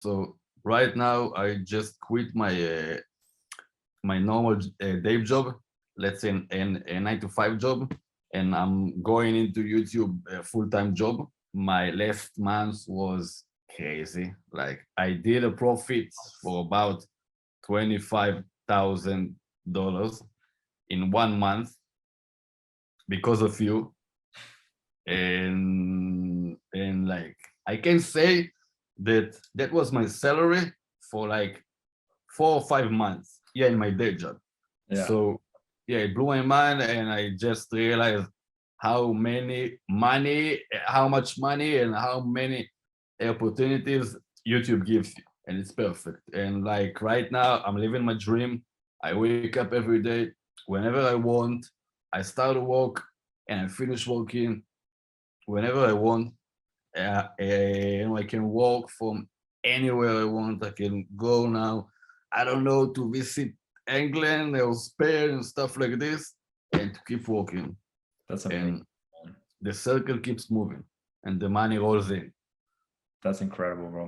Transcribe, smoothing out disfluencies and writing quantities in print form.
So right now I just quit my normal day job, let's say a 9 to 5 job, and I'm going into YouTube a full-time job. My last month was crazy. Like I did a profit for about $25,000 in 1 month because of you. And like I can say that that was my salary for like 4 or 5 months, yeah, in my day job. Yeah. So yeah, it blew my mind, and I just realized how much money and how many opportunities YouTube gives you, and it's perfect. And like right now I'm living my dream. I wake up every day whenever I want. I start work and I finish working whenever I want. And I can walk from anywhere I want. I can go now, I don't know, to visit England or Spain and stuff like this, and to keep walking. That's amazing. And the circle keeps moving and the money rolls in. That's incredible, bro.